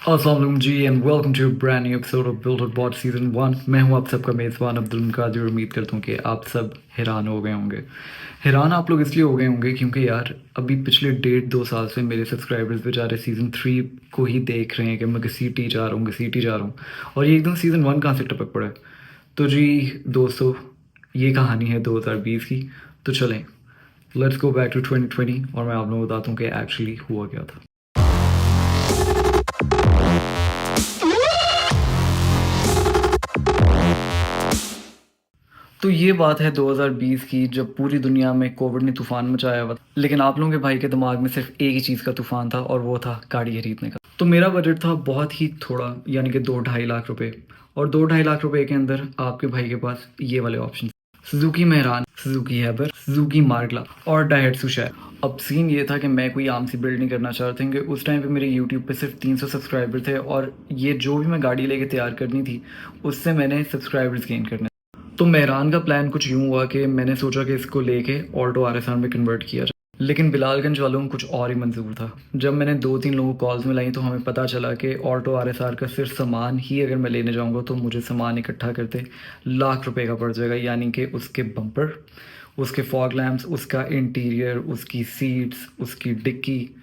अस्सलाम जी and welcome to brand new episode of builder bot season 1। मैं हूं आप सबका मेज़बान अब्दुल कादिर। उम्मीद करता हूं कि आप सब हैरान हो गए होंगे। हैरान आप लोग इसलिए हो गए होंगे क्योंकि यार अभी पिछले 1.5-2 साल से मेरे सब्सक्राइबर्स बेचारे सीज़न 3 को ही देख रहे हैं कि मैं घसीटी जा रहा हूँ घसीटी जा रहा हूँ, और ये एकदम सीज़न 1 कहाँ से टपक पड़ा है। तो जी दोस्तों, ये कहानी है 2020 की। तो चलें, लेट्स गो बैक टू 2020 और मैं आप लोगों को बताता हूँ कि एक्चुअली हुआ क्या था। तो ये बात है 2020 की, जब पूरी दुनिया में कोविड ने तूफान मचाया हुआ था। लेकिन आप लोगों के भाई के दिमाग में सिर्फ एक ही चीज़ का तूफान था, और वो था गाड़ी खरीदने का। तो मेरा बजट था बहुत ही थोड़ा, यानी कि 2-2.5 लाख रुपए। और 2-2.5 लाख रुपए के अंदर आपके भाई के पास ये वाले option: Suzuki Mehran, Suzuki Haber, Suzuki मार्गला और डायहेट्सू शेयर। अब सीन ये था कि मैं कोई आम सी बिल्ड नहीं करना चाहता था, क्योंकि उस टाइम पे मेरे यूट्यूब पे सिर्फ 300 सब्सक्राइबर थे, और ये जो भी मैं गाड़ी लेके तैयार करनी थी उससे मैंने सब्सक्राइबर्स गेन करने। तो मेहरान का प्लान कुछ यूँ हुआ कि मैंने सोचा कि इसको लेके ऑल्टो आरएसआर में कन्वर्ट किया जाए। लेकिन बिलालगंज वालों को कुछ और ही मंजूर था। जब मैंने 2-3 लोगों को कॉल्स मिलाई तो हमें पता चला कि ऑल्टो आरएसआर का सिर्फ सामान ही अगर मैं लेने जाऊंगा तो मुझे सामान इकट्ठा करते लाख रुपए का पड़ जाएगा, यानी कि उसके बम्पर, उसके फॉग लैम्प्स, उसका इंटीरियर, उसकी सीट्स, उसकी डिक्की।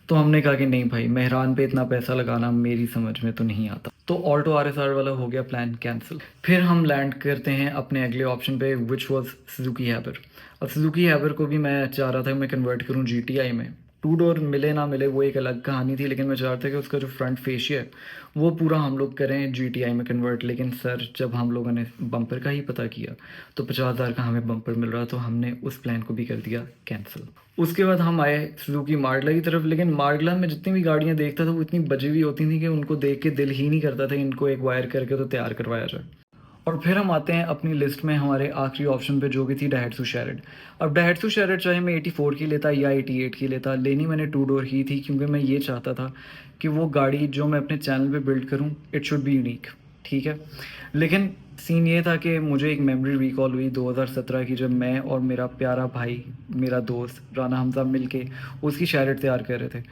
तो हमने कहा कि नहीं भाई, मेहरान पे इतना पैसा लगाना मेरी समझ में तो नहीं आता। तो ऑल्टो आरएसआर वाला हो गया प्लान कैंसिल। फिर हम लैंड करते हैं अपने अगले ऑप्शन पे, विच वाज सुजुकी हैबर। अब सुजुकी हैबर को भी मैं चाह रहा था मैं कन्वर्ट करूँ जीटीआई में। टू डोर मिले ना मिले वो एक अलग कहानी थी, लेकिन मैं चाहता था कि उसका जो फ्रंट फेशिया है वो पूरा हम लोग करें जीटीआई में कन्वर्ट। लेकिन सर, जब हम लोगों ने बम्पर का ही पता किया तो 50,000 का हमें बम्पर मिल रहा, तो हमने उस प्लान को भी कर दिया कैंसिल। उसके बाद हम आए सुजुकी मार्गला की तरफ। लेकिन मार्गला में जितनी भी गाड़ियाँ देखता था वो इतनी बजी हुई होती थी कि उनको देख के दिल ही नहीं करता था इनको एक वायर करके तो तैयार करवाया जाए। और फिर हम आते हैं अपनी लिस्ट में हमारे आखिरी ऑप्शन पे, जो कि थी डायहेट्सू शेरिड। अब डायहेट्सू शेरिड चाहे मैं 84 की लेता या 88 की लेता, लेनी मैंने टू डोर ही थी, क्योंकि मैं ये चाहता था कि वो गाड़ी जो मैं अपने चैनल पे बिल्ड करूँ, इट शुड बी यूनिक। ठीक है। लेकिन सीन ये था कि मुझे एक मेमोरी रिकॉल हुई 2017 की, जब मैं और मेरा प्यारा भाई, मेरा दोस्त राना हमजा मिल के उसकी शेरिड तैयार कर रहे थे।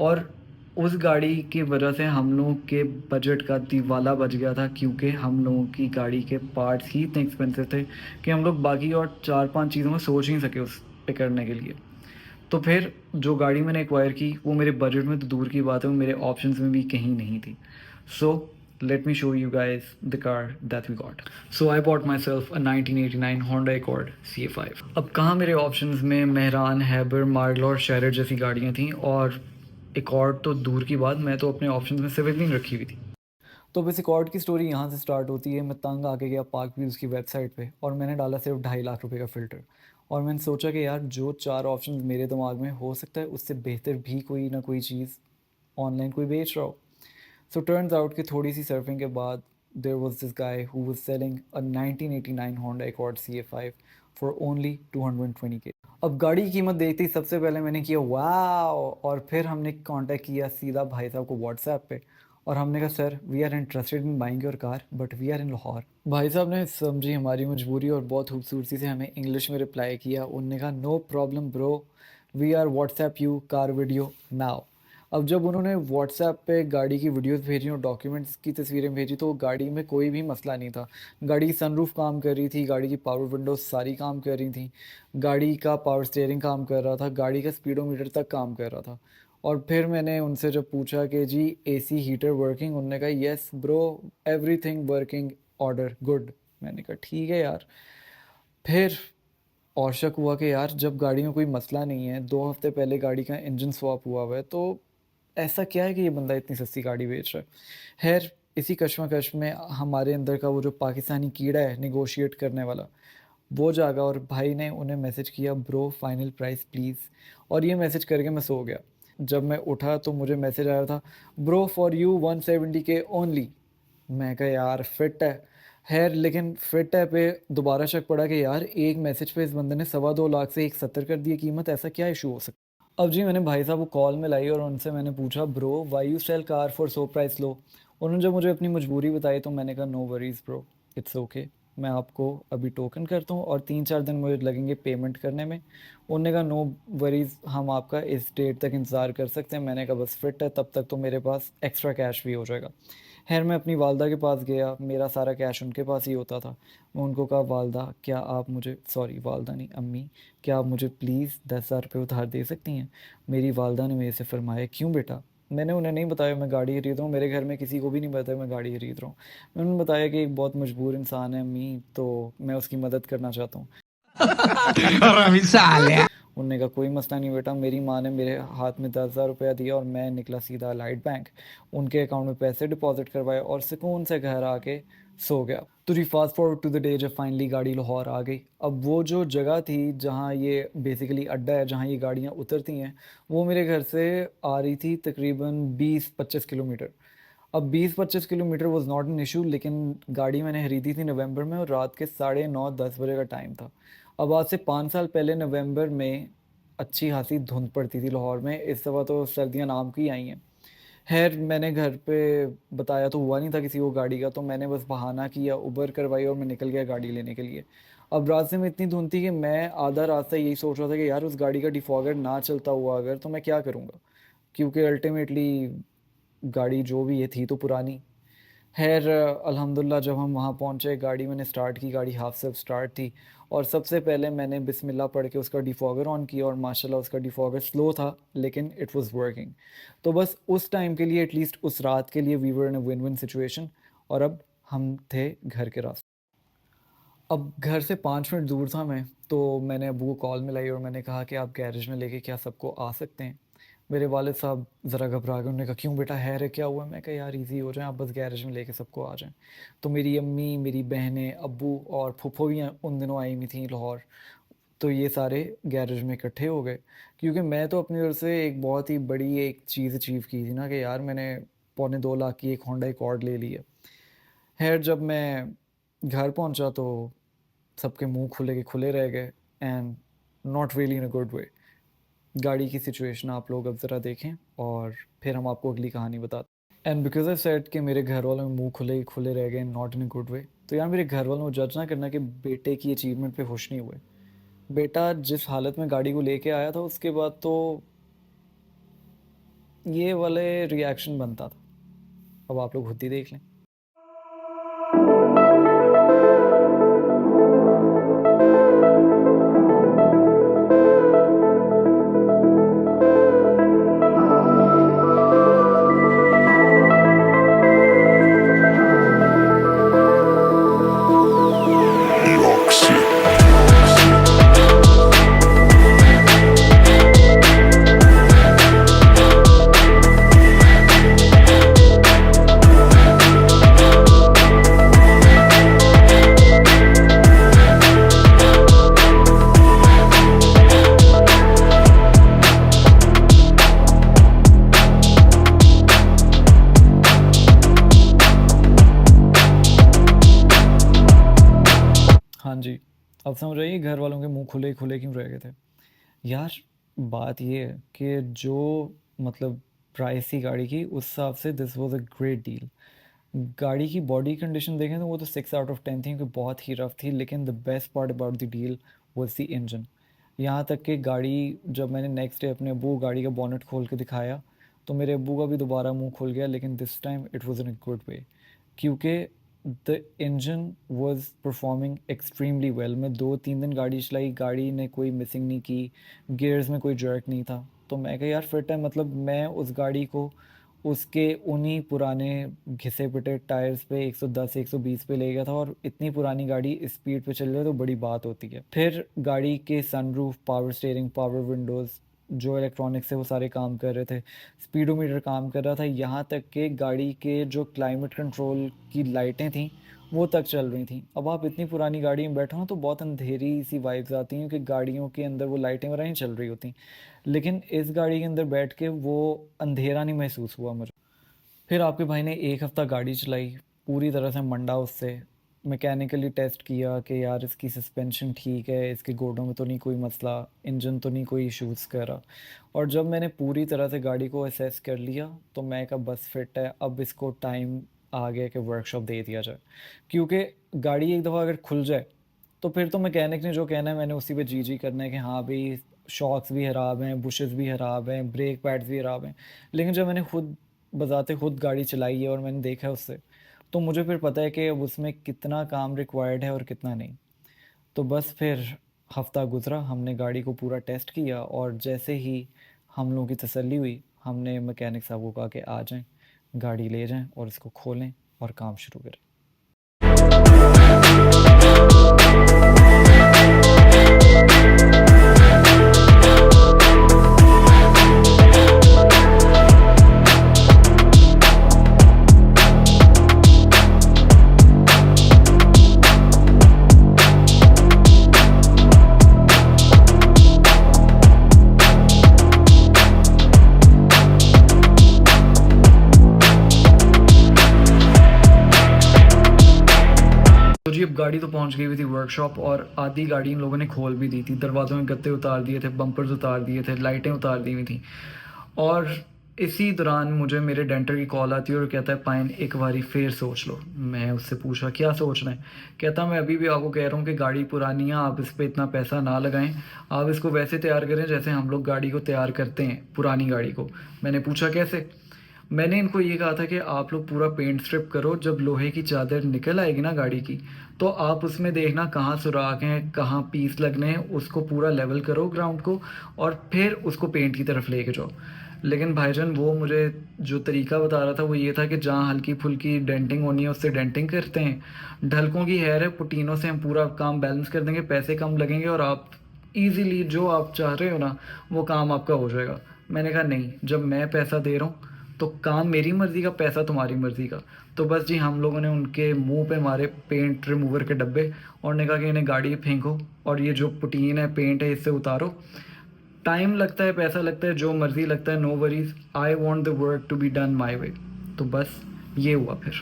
और उस गाड़ी की वजह से हम लोगों के बजट का दिवाला बच गया था, क्योंकि हम लोगों की गाड़ी के पार्ट्स ही इतने एक्सपेंसिव थे कि हम लोग बाकी और 4-5 चीज़ों में सोच नहीं सके उस पे करने के लिए। तो फिर जो गाड़ी मैंने एक्वायर की वो मेरे बजट में तो दूर की बात है, वो मेरे ऑप्शंस में भी कहीं नहीं थी। सो let me show you guys the car that we got. So I bought myself a 1989 Honda Accord CA5। अब कहाँ मेरे ऑप्शंस में मेहरान, हैबर, मार्गला और शेरिड जैसी गाड़ियाँ थीं, और Accord तो दूर की बात, मैं तो अपने ऑप्शंस में सिविक रखी हुई थी। तो बस Accord की स्टोरी यहाँ से स्टार्ट होती है। मैं तंग आके गया पार्क व्यूज़ की वेबसाइट पे, और मैंने डाला सिर्फ 2.5 लाख रुपए का फ़िल्टर। और मैंने सोचा कि यार जो 4 ऑप्शंस मेरे दिमाग में, हो सकता है उससे बेहतर भी कोई ना कोई चीज़ ऑनलाइन कोई बेच रहा हो। So turns out कि थोड़ी सी सर्फिंग के बाद there was this guy who was selling a 1989 Honda Accord CA5 for only 220K। अब गाड़ी की कीमत देखते ही सबसे पहले मैंने किया वाओ, और फिर हमने कांटेक्ट किया सीधा भाई साहब को व्हाट्सएप पे, और हमने कहा sir we are interested in buying your car but we are in Lahore. भाई साहब ने समझी हमारी मजबूरी और बहुत खूबसूरती से हमें इंग्लिश में रिप्लाई किया। उन्होंने कहा no problem bro, we are WhatsApp you car video now. अब जब उन्होंने व्हाट्सएप पे गाड़ी की वीडियोस भेजी और डॉक्यूमेंट्स की तस्वीरें भेजी, तो गाड़ी में कोई भी मसला नहीं था। गाड़ी की सनरूफ काम कर रही थी, गाड़ी की पावर विंडोज सारी काम कर रही थी, गाड़ी का पावर स्टीयरिंग काम कर रहा था, गाड़ी का स्पीडोमीटर तक काम कर रहा था। और फिर मैंने उनसे जब पूछा कि जी एसी हीटर वर्किंग, उन्होंने कहा yes bro everything working order good. मैंने कहा ठीक है यार। फिर और शक हुआ कि यार जब गाड़ी में कोई मसला नहीं है, 2 हफ्ते पहले गाड़ी का इंजन स्वैप हुआ हुआ है, तो ऐसा क्या है कि ये बंदा इतनी सस्ती गाड़ी बेच रहा है। खैर, इसी कश्मकश में हमारे अंदर का वो जो पाकिस्तानी कीड़ा है निगोशिएट करने वाला, वो जागा, और भाई ने उन्हें मैसेज किया ब्रो फाइनल प्राइस प्लीज़। और ये मैसेज करके मैं सो गया। जब मैं उठा तो मुझे मैसेज आया था bro for you 170K only. मैं कहा यार फिट है। खैर, लेकिन फिट है पे दोबारा शक पड़ा कि यार एक मैसेज पे इस बंदे ने 2.25 लाख से 170 कर दी कीमत, ऐसा क्या इशू हो सकता। अब जी मैंने भाई साहब को कॉल में लाई और उनसे मैंने पूछा bro why you sell car for so price low. उन्होंने जब मुझे अपनी मजबूरी बताई तो मैंने कहा no worries bro, it's okay, मैं आपको अभी टोकन करता हूँ और 3-4 दिन मुझे लगेंगे पेमेंट करने में। उन्होंने कहा नो वरीज़, हम आपका इस डेट तक इंतज़ार कर सकते हैं। मैंने कहा बस फिट है, तब तक तो मेरे पास एक्स्ट्रा कैश भी हो जाएगा। खैर मैं अपनी वालदा के पास गया, मेरा सारा कैश उनके पास ही होता था। मैं उनको कहा वालदा क्या आप मुझे, सॉरी वालदा नहीं अम्मी, क्या आप मुझे प्लीज़ 10,000 रुपये उधार दे सकती हैं? मेरी वालदा ने मेरे से फरमाया क्यों बेटा? मैंने उन्हें नहीं बताया मैं गाड़ी खरीद रहा हूँ, मेरे घर में किसी को भी नहीं पता मैं गाड़ी खरीद रहा हूँ। मैंने उन्हें बताया कि एक बहुत मजबूर इंसान है अम्मी, तो मैं उसकी मदद करना चाहता हूँ। उन्होंने कहा कोई मसला नहीं बेटा। मेरी माँ ने मेरे हाथ में 10,000 रुपया दिया और मैं निकला सीधा लाइट बैंक, उनके अकाउंट में पैसे डिपॉजिट करवाए और सुकून से घर आके सो गया। तो जी fast forward to the day जब फाइनली गाड़ी लाहौर आ गई। अब वो जो जगह थी जहाँ ये बेसिकली अड्डा है, जहाँ ये गाड़ियाँ उतरती हैं, वो मेरे घर से आ रही थी तकरीबन 20-25 किलोमीटर। अब 20-25 kilometre was not an issue, लेकिन गाड़ी मैंने खरीदी थी नवंबर में और रात के 9:30-10 बजे का टाइम था। अब आज से 5 साल पहले नवंबर में अच्छी खासी धुंध पड़ती थी लाहौर में, इस दफ़ा तो सर्दियाँ नाम की आई हैं। खैर मैंने घर पे बताया तो हुआ नहीं था किसी को गाड़ी का, तो मैंने बस बहाना किया, उबर करवाई और मैं निकल गया गाड़ी लेने के लिए। अब रास्ते में इतनी धुंध थी कि मैं आधा रास्ता यही सोच रहा था कि यार उस गाड़ी का डिफॉगर ना चलता हुआ अगर, तो मैं क्या करूँगा, क्योंकि अल्टीमेटली गाड़ी जो भी ये थी तो पुरानी। खैर अल्हम्दुलिल्लाह जब हम वहाँ पहुँचे, गाड़ी मैंने स्टार्ट की, गाड़ी हाफ सेल्फ स्टार्ट थी और सबसे पहले मैंने बिस्मिल्लाह पढ़ के उसका डिफॉगर ऑन किया और माशाल्लाह उसका डिफॉगर स्लो था लेकिन इट वाज़ वर्किंग। तो बस उस टाइम के लिए, एटलीस्ट उस रात के लिए, we were in a win win situation. और अब हम थे घर के रास्ते। अब घर से 5 मिनट दूर था मैं, तो मैंने अब्बू को कॉल मिलाई और मैंने कहा कि आप गैरेज में लेके क्या सबको आ सकते हैं? मेरे वालिद साहब ज़रा घबरा गए, उन्होंने कहा क्यों बेटा है क्या हुआ? मैं कहा यार ईज़ी हो जाए, आप बस गैरेज में लेके सबको आ जाएँ। तो मेरी अम्मी, मेरी बहनें, अब्बू और फूफो भी उन दिनों आई हुई थी लाहौर। तो ये सारे गैरेज में इकट्ठे हो गए, क्योंकि मैं तो अपनी ओर से एक बहुत ही बड़ी एक चीज़ अचीव की थी ना कि यार मैंने पौने 2 लाख की एक होंडा अकॉर्ड ले ली है। खैर जब मैं घर पहुंचा तो सबके मुंह खुले के खुले रह गए, and not really in a good वे। गाड़ी की सिचुएशन आप लोग अब ज़रा देखें और फिर हम आपको अगली कहानी बताते हैं। एंड बिकॉज आई सेड कि मेरे घर वालों में मुंह खुले ही खुले रह गए, नॉट इन अ गुड वे, तो यार मेरे घर वालों को जज ना करना कि बेटे की अचीवमेंट पे खुश नहीं हुए। बेटा जिस हालत में गाड़ी को लेके आया था उसके बाद तो ये वाले रिएक्शन बनता था। अब आप लोग खुद ही देख लें। हाँ जी, अब समझ रही घर वालों के मुंह खुले खुले क्यों रह गए थे। यार बात ये है कि जो मतलब प्राइस थी गाड़ी की, उस हिसाब से this was a great deal. गाड़ी की बॉडी कंडीशन देखें तो वो तो 6 आउट ऑफ 10 थी, क्योंकि बहुत ही रफ थी, लेकिन the best part about the deal was the engine. यहाँ तक कि गाड़ी जब मैंने नेक्स्ट डे अपने अब्बू को गाड़ी का बॉनेट खोल के दिखाया, तो मेरे अब्बू का भी दोबारा मुंह खुल गया, लेकिन this time it was in a good way, क्योंकि the engine was performing extremely well. मैं 2-3 दिन गाड़ी चलाई, गाड़ी ने कोई मिसिंग नहीं की, गियर्स में कोई जर्क नहीं था। तो मैं कहा यार फिट है, मतलब मैं उस गाड़ी को उसके उन्हीं पुराने घिसे पिटे टायर्स पे 110-120 पे ले गया था, और इतनी पुरानी गाड़ी इस स्पीड पे चल रही है तो बड़ी बात होती है। फिर गाड़ी के sunroof, power steering, power Windows, जो इलेक्ट्रॉनिक्स है वो सारे काम कर रहे थे, स्पीडोमीटर काम कर रहा था, यहाँ तक कि गाड़ी के जो क्लाइमेट कंट्रोल की लाइटें थी वो तक चल रही थी। अब आप इतनी पुरानी गाड़ी में बैठो ना तो बहुत अंधेरी सी वाइब्स आती हैं, कि गाड़ियों के अंदर वो लाइटें वगैरह नहीं चल रही होती, लेकिन इस गाड़ी के अंदर बैठ के वो अंधेरा नहीं महसूस हुआ मुझे। फिर आपके भाई ने एक हफ़्ता गाड़ी चलाई, पूरी तरह से मंडा उससे। मैकेनिकली टेस्ट किया कि यार इसकी सस्पेंशन ठीक है, इसके गोडों में तो नहीं कोई मसला, इंजन तो नहीं कोई इश्यूज़ कर रहा। और जब मैंने पूरी तरह से गाड़ी को असेस कर लिया तो मैं कहा बस फिट है, अब इसको टाइम आ गया कि वर्कशॉप दे दिया जाए, क्योंकि गाड़ी एक दफ़ा अगर खुल जाए तो फिर तो मैकेनिक ने जो कहना है मैंने उसी पे जी करना है कि हाँ भाई, शॉक्स भी ख़राब हैं, बुशेस भी ख़राब हैं, ब्रेक पैड्स भी ख़राब हैं। लेकिन जब मैंने खुद बज़ाते खुद गाड़ी चलाई है और मैंने देखा है उससे, तो मुझे फिर पता है कि अब उसमें कितना काम रिक्वायर्ड है और कितना नहीं। तो बस फिर हफ़्ता गुज़रा, हमने गाड़ी को पूरा टेस्ट किया और जैसे ही हम लोगों की तसल्ली हुई, हमने मैकेनिक साहब को कहा कि आ जाएं, गाड़ी ले जाएं और इसको खोलें और काम शुरू करें। तो जी अब गाड़ी तो पहुंच गई हुई थी वर्कशॉप और आधी गाड़ी इन लोगों ने खोल भी दी थी, दरवाज़ों में गत्ते उतार दिए थे, बम्पर्स उतार दिए थे, लाइटें उतार दी हुई थी। और इसी दौरान मुझे मेरे डेंटर की कॉल आती है और कहता है पाइन एक बारी फिर सोच लो। मैं उससे पूछा क्या सोचना है? कहता मैं अभी भी आपको कह रहा हूँ कि गाड़ी पुरानी है, आप इस पर इतना पैसा ना लगाएं, आप इसको वैसे तैयार करें जैसे हम लोग गाड़ी को तैयार करते हैं, पुरानी गाड़ी को। मैंने पूछा कैसे? मैंने इनको ये कहा था कि आप लोग पूरा पेंट स्ट्रिप करो, जब लोहे की चादर निकल आएगी ना गाड़ी की, तो आप उसमें देखना कहाँ सुराख हैं, कहाँ पीस लगने हैं, उसको पूरा लेवल करो ग्राउंड को और फिर उसको पेंट की तरफ लेके जाओ। लेकिन भाईजान वो मुझे जो तरीका बता रहा था वो ये था कि जहाँ हल्की फुल्की डेंटिंग होनी है उससे डेंटिंग करते हैं, ढलकों की हेयर है, पुटीनों से हम पूरा काम बैलेंस कर देंगे, पैसे कम लगेंगे और आप इजीली जो आप चाह रहे हो ना वो काम आपका हो जाएगा। मैंने कहा नहीं, जब मैं पैसा दे रहा हूँ तो काम मेरी मर्ज़ी का, पैसा तुम्हारी मर्ज़ी का। तो बस जी हम लोगों ने उनके मुंह पे मारे पेंट रिमूवर के डब्बे और ने कहा कि इन्हें गाड़ी फेंको और ये जो पुटीन है, पेंट है, इससे उतारो। टाइम लगता है, पैसा लगता है, जो मर्ज़ी लगता है, no worries, I want the work to be done my way. तो बस ये हुआ फिर।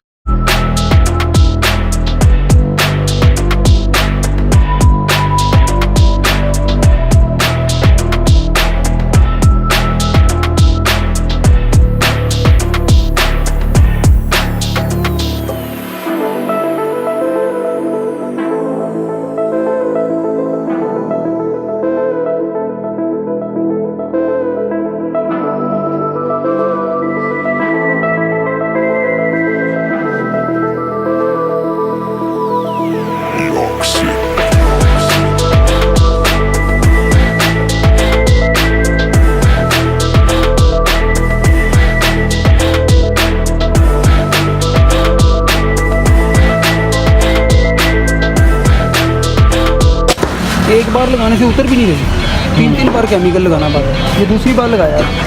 एक बार लगाने से उतर भी नहीं रही, 3-3 बार केमिकल लगाना पड़ा, ये दूसरी बार लगाया।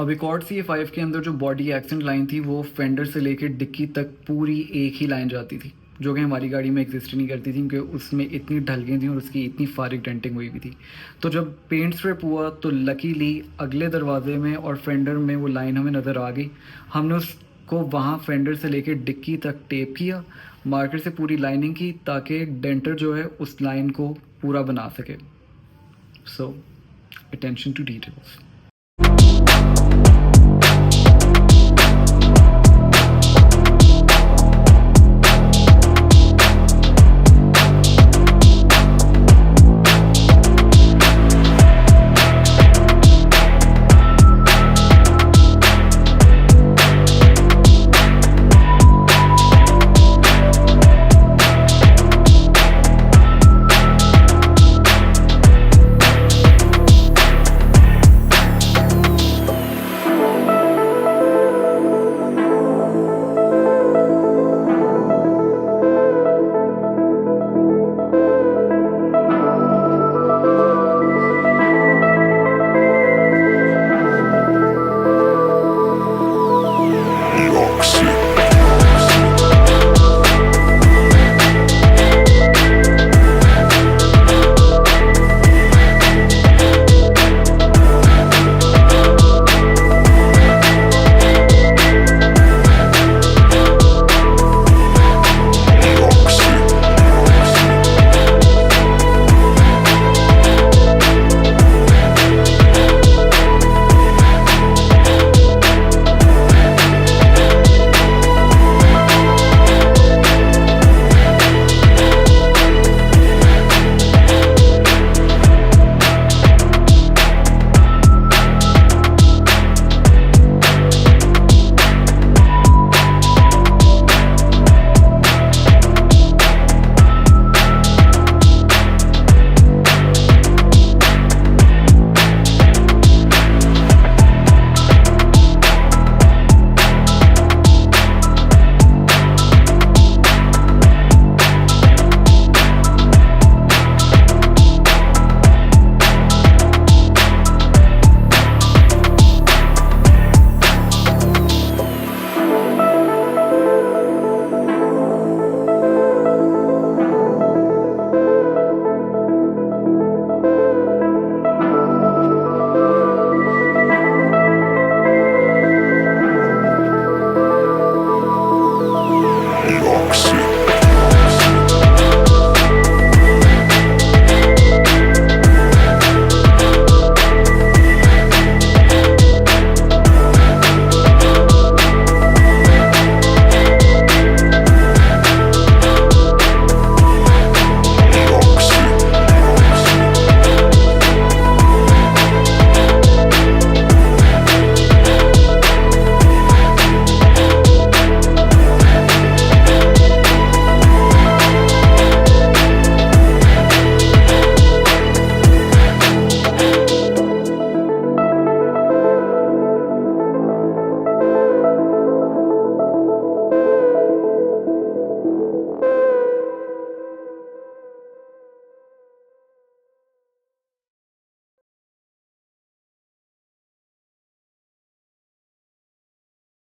अब एक और CA5 के अंदर जो बॉडी एक्सेंट लाइन थी वो फेंडर से लेकर डिक्की तक पूरी एक ही लाइन जाती थी, जो कि हमारी गाड़ी में एग्जिस्ट नहीं करती थी क्योंकि उसमें इतनी ढलकें थी और उसकी इतनी फारिग डेंटिंग हुई भी थी। तो जब पेंट स्ट्रिप हुआ तो लकीली अगले दरवाजे में और फेंडर में वो लाइन हमें नज़र आ गई। हमने उसको वहाँ फेंडर से लेकर डिक्की तक टेप किया, मार्कर से पूरी लाइनिंग की ताकि डेंटर जो है उस लाइन को पूरा बना सके। So attention to details.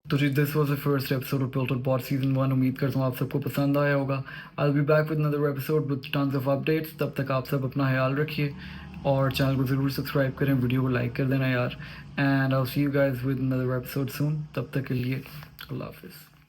तो जी this was the first episode of total bot season 1। उम्मीद करता हूँ आप सबको पसंद आया होगा। I will be back with another episode with tons of updates. तब तक आप सब अपना ख्याल रखिए और चैनल को ज़रूर सब्सक्राइब करें, वीडियो को लाइक कर देना यार। And I will see you guys with another episode सून। तब तक के लिए अल्लाह हाफिज़।